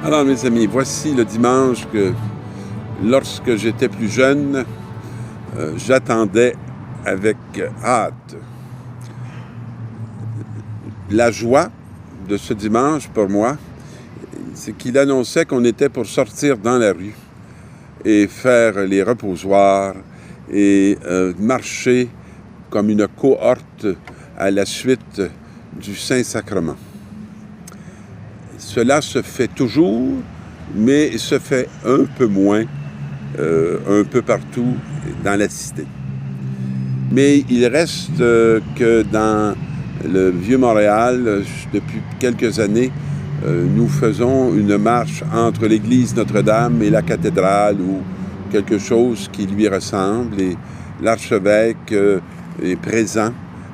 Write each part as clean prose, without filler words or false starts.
Alors, mes amis, voici le dimanche que, lorsque j'étais plus jeune, j'attendais avec hâte. La joie de ce dimanche, pour moi, c'est qu'il annonçait qu'on était pour sortir dans la rue et faire les reposoirs et marcher comme une cohorte à la suite du Saint-Sacrement. Cela se fait toujours, mais se fait un peu moins, un peu partout dans la cité. Mais il reste que dans le Vieux-Montréal, depuis quelques années, nous faisons une marche entre l'église Notre-Dame et la cathédrale ou quelque chose qui lui ressemble. Et l'archevêque est présent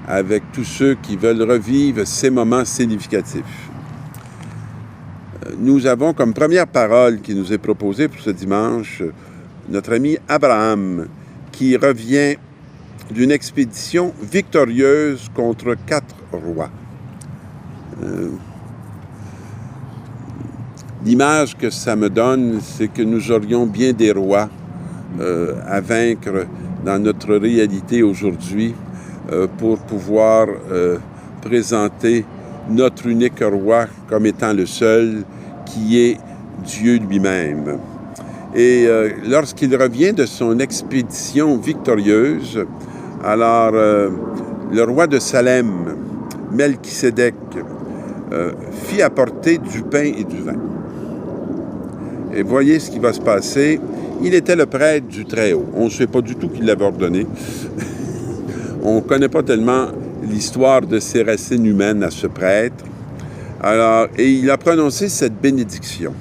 avec tous ceux qui veulent revivre ces moments significatifs. Nous avons comme première parole qui nous est proposée pour ce dimanche notre ami Abraham, qui revient d'une expédition victorieuse contre 4 rois. L'image que ça me donne, c'est que nous aurions bien des rois à vaincre dans notre réalité aujourd'hui pour pouvoir présenter notre unique roi comme étant le seul, qui est Dieu lui-même. Et lorsqu'il revient de son expédition victorieuse, alors le roi de Salem, Melchisédek, fit apporter du pain et du vin. Et voyez ce qui va se passer. Il était le prêtre du Très-Haut. On ne sait pas du tout qui l'avait ordonné. On ne connaît pas tellement l'histoire de ses racines humaines à ce prêtre. Alors, et il a prononcé cette bénédiction.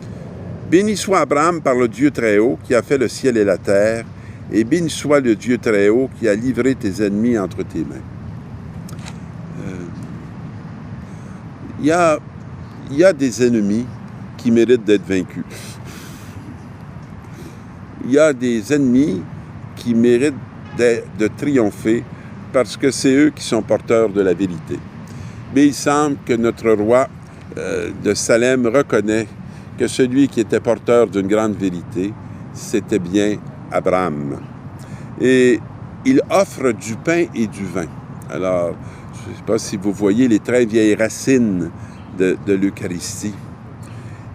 « Béni soit Abraham par le Dieu Très-Haut qui a fait le ciel et la terre, et béni soit le Dieu Très-Haut qui a livré tes ennemis entre tes mains. » Il y a des ennemis qui méritent d'être vaincus. Il y a des ennemis qui méritent de triompher parce que c'est eux qui sont porteurs de la vérité. Mais il semble que notre roi de Salem reconnaît que celui qui était porteur d'une grande vérité, c'était bien Abraham. Et il offre du pain et du vin. Alors, je ne sais pas si vous voyez les très vieilles racines de l'Eucharistie.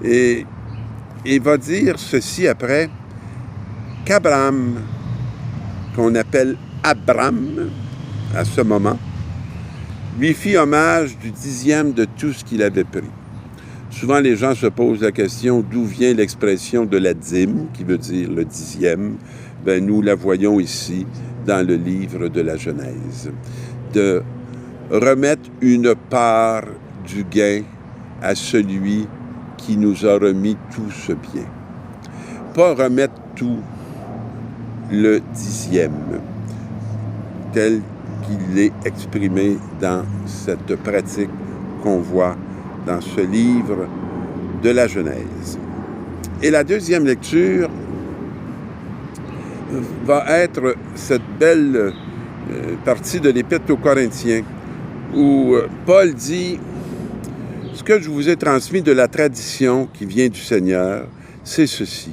Et il va dire ceci après, qu'Abraham, qu'on appelle Abram à ce moment, lui fit hommage du 10e de tout ce qu'il avait pris. Souvent, les gens se posent la question d'où vient l'expression de la dîme, qui veut dire le 10e. Ben, nous la voyons ici dans le livre de la Genèse. De remettre une part du gain à celui qui nous a remis tout ce bien. Pas remettre tout, le 10e, tel qu'il est exprimé dans cette pratique qu'on voit dans ce livre de la Genèse. Et la deuxième lecture va être cette belle partie de l'Épître aux Corinthiens où Paul dit « Ce que je vous ai transmis de la tradition qui vient du Seigneur, c'est ceci.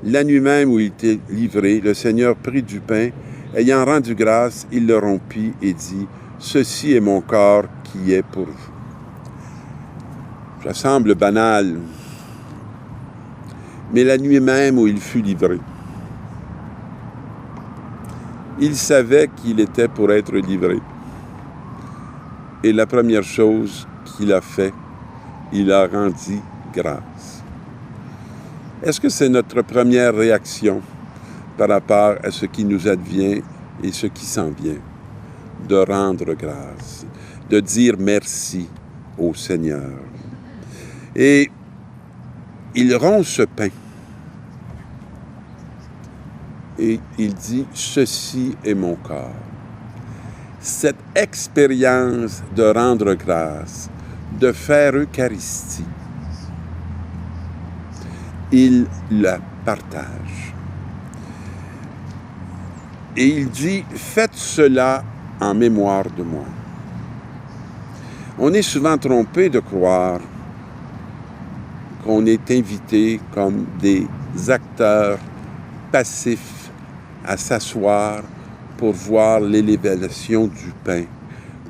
La nuit même où il était livré, le Seigneur prit du pain, ayant rendu grâce, il le rompit et dit « Ceci est mon corps qui est pour vous. » Ça semble banal, mais la nuit même où il fut livré, il savait qu'il était pour être livré. Et la première chose qu'il a fait, il a rendu grâce. Est-ce que c'est notre première réaction par rapport à ce qui nous advient et ce qui s'en vient? De rendre grâce, de dire merci au Seigneur. Et il rompt ce pain. Et il dit, « Ceci est mon corps. » Cette expérience de rendre grâce, de faire Eucharistie, il la partage. Et il dit, « Faites cela en mémoire de moi. » On est souvent trompé de croire qu'on est invité comme des acteurs passifs à s'asseoir pour voir l'élévation du pain,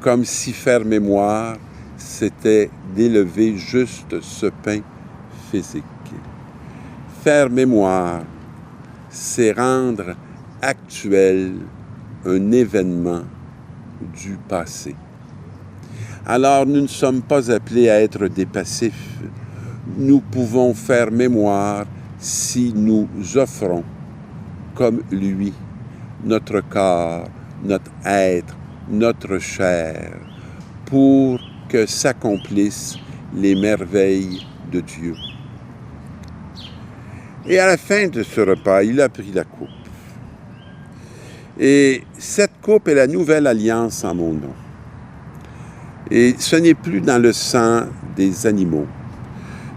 comme si faire mémoire, c'était d'élever juste ce pain physique. Faire mémoire, c'est rendre actuel un événement du passé. Alors, nous ne sommes pas appelés à être des passifs. Nous pouvons faire mémoire si nous offrons, comme lui, notre corps, notre être, notre chair, pour que s'accomplissent les merveilles de Dieu. Et à la fin de ce repas, il a pris la coupe. Et cette coupe est la nouvelle alliance en mon nom. Et ce n'est plus dans le sang des animaux.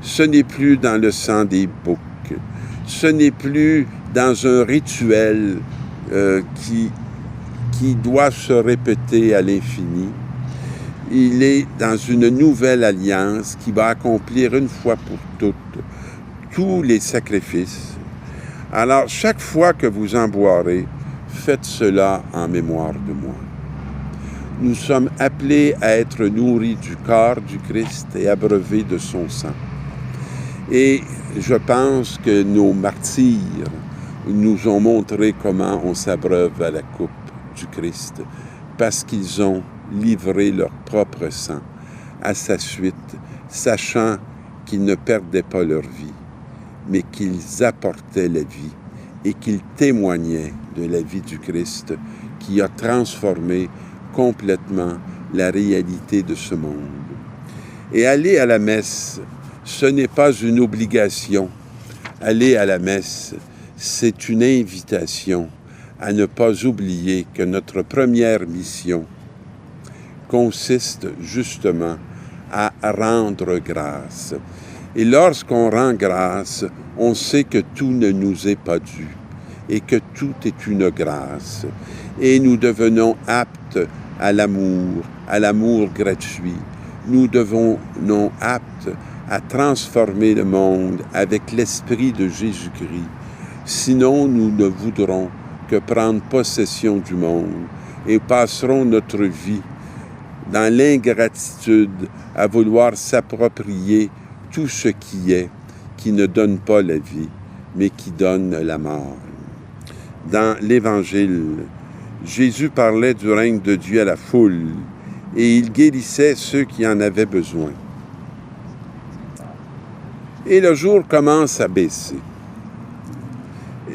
Ce n'est plus dans le sang des boucs. Ce n'est plus dans un rituel qui doit se répéter à l'infini. Il est dans une nouvelle alliance qui va accomplir une fois pour toutes tous les sacrifices. Alors, chaque fois que vous en boirez, faites cela en mémoire de moi. Nous sommes appelés à être nourris du corps du Christ et abreuvés de son sang. Et je pense que nos martyrs nous ont montré comment on s'abreuve à la coupe du Christ, parce qu'ils ont livré leur propre sang à sa suite, sachant qu'ils ne perdaient pas leur vie, mais qu'ils apportaient la vie et qu'ils témoignaient de la vie du Christ qui a transformé complètement la réalité de ce monde. Et aller à la messe, ce n'est pas une obligation. Aller à la messe, c'est une invitation à ne pas oublier que notre première mission consiste justement à rendre grâce. Et lorsqu'on rend grâce, on sait que tout ne nous est pas dû et que tout est une grâce. Et nous devenons aptes à l'amour gratuit. Nous devenons aptes à transformer le monde avec l'esprit de Jésus-Christ. Sinon, nous ne voudrons que prendre possession du monde et passerons notre vie dans l'ingratitude à vouloir s'approprier tout ce qui ne donne pas la vie, mais qui donne la mort. Dans l'Évangile, Jésus parlait du règne de Dieu à la foule et il guérissait ceux qui en avaient besoin. Et le jour commence à baisser.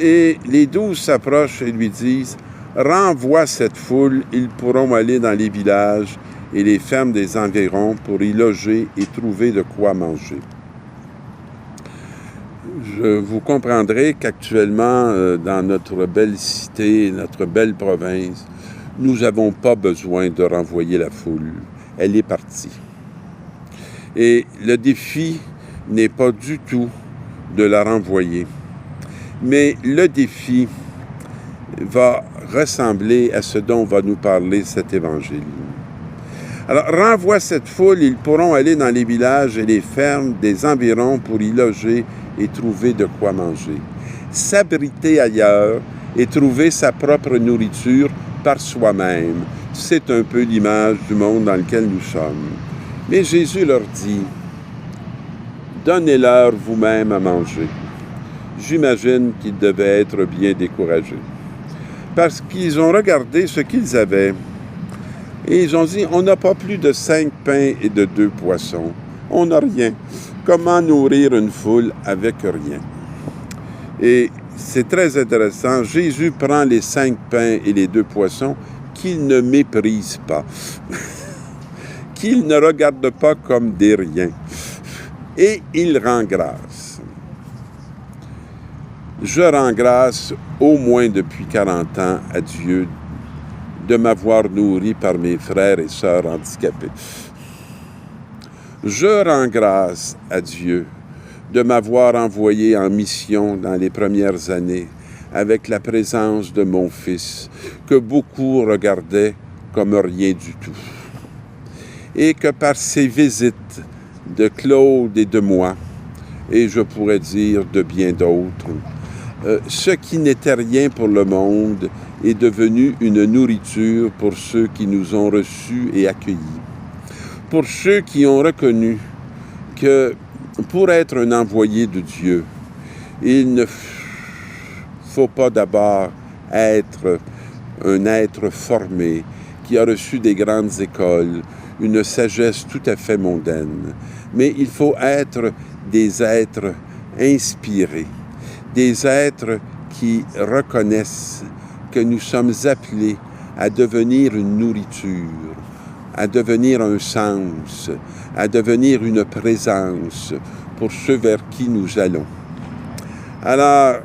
Et les 12 s'approchent et lui disent « Renvoie cette foule, ils pourront aller dans les villages et les fermes des environs pour y loger et trouver de quoi manger. » Vous comprendrez qu'actuellement, dans notre belle cité, notre belle province, nous n'avons pas besoin de renvoyer la foule. Elle est partie. Et le défi n'est pas du tout de la renvoyer. Mais le défi va ressembler à ce dont va nous parler cet évangile. Alors, renvoie cette foule, ils pourront aller dans les villages et les fermes des environs pour y loger et trouver de quoi manger. S'abriter ailleurs et trouver sa propre nourriture par soi-même. C'est un peu l'image du monde dans lequel nous sommes. Mais Jésus leur dit, « Donnez-leur vous-même à manger. » J'imagine qu'ils devaient être bien découragés. Parce qu'ils ont regardé ce qu'ils avaient. Et ils ont dit, on n'a pas plus de 5 pains et de 2 poissons. On n'a rien. Comment nourrir une foule avec rien? Et c'est très intéressant. Jésus prend les 5 pains et les 2 poissons qu'il ne méprise pas, qu'il ne regarde pas comme des riens. Et il rend grâce. Je rends grâce au moins depuis 40 ans à Dieu de m'avoir nourri par mes frères et sœurs handicapés. Je rends grâce à Dieu de m'avoir envoyé en mission dans les premières années avec la présence de mon fils, que beaucoup regardaient comme rien du tout. Et que par ces visites de Claude et de moi, et je pourrais dire de bien d'autres. Ce qui n'était rien pour le monde est devenu une nourriture pour ceux qui nous ont reçus et accueillis. Pour ceux qui ont reconnu que pour être un envoyé de Dieu, il ne faut pas d'abord être un être formé, qui a reçu des grandes écoles, une sagesse tout à fait mondaine, mais il faut être des êtres inspirés, des êtres qui reconnaissent que nous sommes appelés à devenir une nourriture, à devenir un sens, à devenir une présence pour ceux vers qui nous allons. Alors,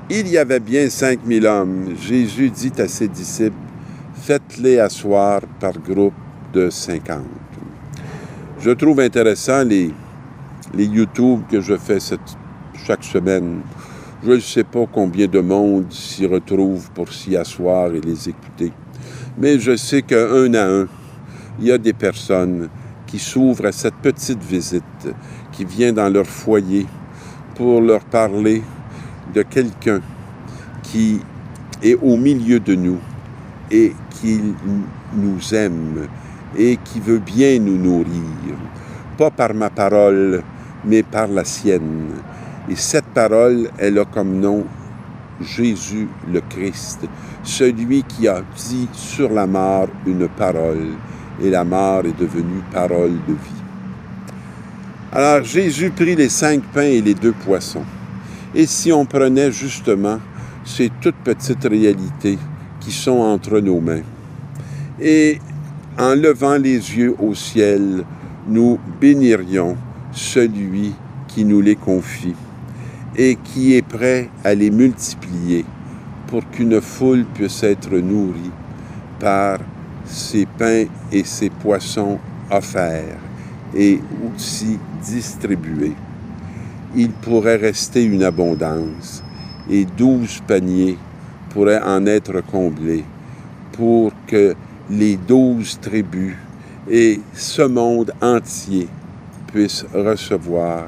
il y avait bien 5000 hommes. Jésus dit à ses disciples, faites-les asseoir par groupe de 50. Je trouve intéressant les YouTube que je fais chaque semaine. Je ne sais pas combien de monde s'y retrouve pour s'y asseoir et les écouter. Mais je sais qu'un à un, il y a des personnes qui s'ouvrent à cette petite visite, qui vient dans leur foyer pour leur parler de quelqu'un qui est au milieu de nous et qui nous aime et qui veut bien nous nourrir, pas par ma parole, mais par la sienne. Et cette parole, elle a comme nom Jésus le Christ, celui qui a dit sur la mort une parole, et la mort est devenue parole de vie. Alors Jésus prit les 5 pains et les 2 poissons. Et si on prenait justement ces toutes petites réalités qui sont entre nos mains, et en levant les yeux au ciel, nous bénirions celui qui nous les confie et qui est prêt à les multiplier pour qu'une foule puisse être nourrie par ces pains et ces poissons offerts et aussi distribués. Il pourrait rester une abondance et 12 paniers pourraient en être comblés pour que les 12 tribus et ce monde entier puissent recevoir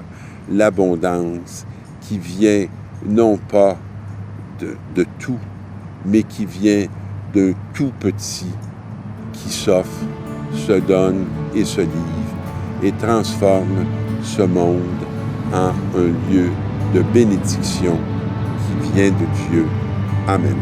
l'abondance qui vient non pas de tout, mais qui vient d'un tout petit qui s'offre, se donne et se livre et transforme ce monde en un lieu de bénédiction qui vient de Dieu. Amen.